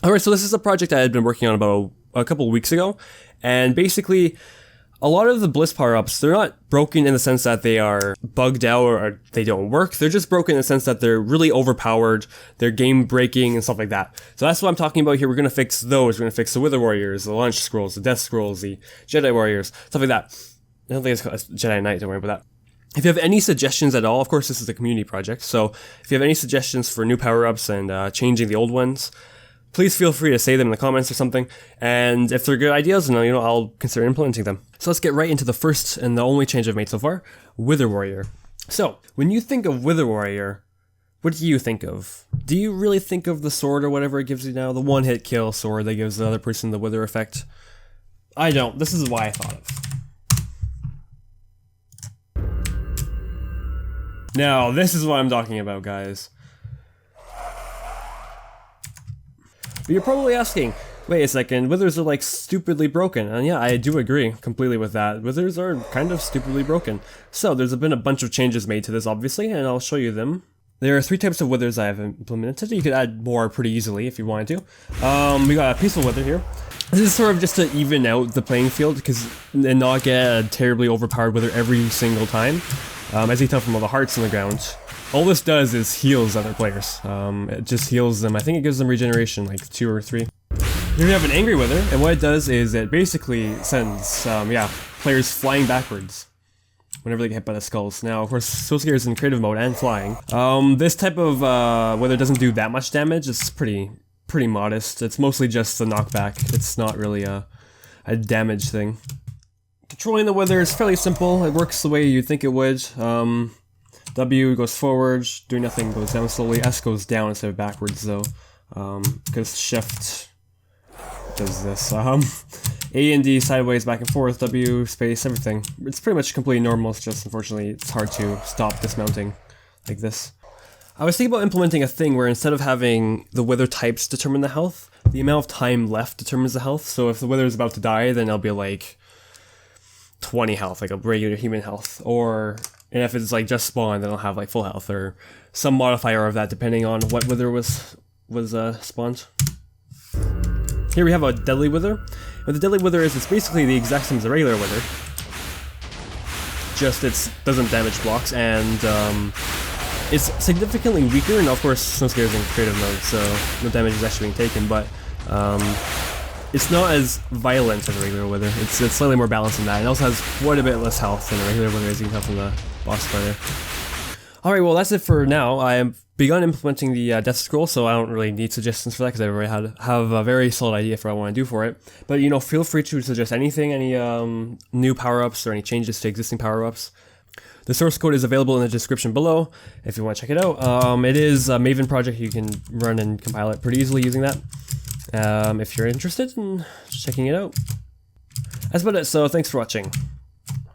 Alright, so this is a project I had been working on about a couple of weeks ago, and basically a lot of the Blitz power-ups, they're not broken in the sense that they are bugged out or they don't work. They're just broken in the sense that they're really overpowered, they're game-breaking and stuff like that. So that's what I'm talking about here. We're going to fix those. We're going to fix the Wither Warriors, the Launch Scrolls, the Death Scrolls, the Jedi Warriors, stuff like that. I don't think it's called Jedi Knight, don't worry about that. If you have any suggestions at all, of course this is a community project, so if you have any suggestions for new power-ups and changing the old ones, please feel free to say them in the comments or something, and if they're good ideas, then I'll consider implementing them. So let's get right into the first and the only change I've made so far, Wither Warrior. So, when you think of Wither Warrior, what do you think of? Do you really think of the sword or whatever it gives you now? The one-hit kill sword that gives the other person the wither effect? I don't. This is why I thought of. Now, this is what I'm talking about, guys. But you're probably asking, wait a second, withers are like stupidly broken. And yeah, I do agree completely with that. Withers are kind of stupidly broken. So there's been a bunch of changes made to this, obviously, and I'll show you them. There are 3 types of withers I have implemented. You could add more pretty easily if you wanted to. We got a peaceful wither here. This is sort of just to even out the playing field and not get a terribly overpowered wither every single time. As you can tell from all the hearts on the ground, all this does is heals other players. It just heals them. I think it gives them regeneration, like 2 or 3. Here we have an Angry Wither, and what it does is it basically sends, players flying backwards whenever they get hit by the skulls. Now, of course, Soulscape is in creative mode and flying. This type of wither doesn't do that much damage. It's pretty modest. It's mostly just a knockback. It's not really a damage thing. Controlling the wither is fairly simple. It works the way you'd think it would. W goes forward, doing nothing goes down slowly. S goes down instead of backwards though, because shift does this. A and D sideways, back and forth, W, space, everything. It's pretty much completely normal, it's just unfortunately it's hard to stop dismounting like this. I was thinking about implementing a thing where instead of having the wither types determine the health, the amount of time left determines the health. So if the wither is about to die, then it'll be like 20 health, like a regular human health, and if it's like just spawned, then it'll have like full health, or some modifier of that depending on what wither was spawned. Here we have a Deadly Wither. What the Deadly Wither is, it's basically the exact same as a regular wither, just it doesn't damage blocks, and it's significantly weaker, and of course Snowscare is in creative mode, so no damage is actually being taken, but it's not as violent as a regular wither. It's slightly more balanced than that. It also has quite a bit less health than a regular wither, as you can tell from the boss fight there. Alright, well that's it for now. I have begun implementing the Death Scroll, so I don't really need suggestions for that because I already have a very solid idea for what I want to do for it. But feel free to suggest anything, any new power-ups or any changes to existing power-ups. The source code is available in the description below if you want to check it out. It is a Maven project. You can run and compile it pretty easily using that. If you're interested in checking it out. That's about it, so thanks for watching.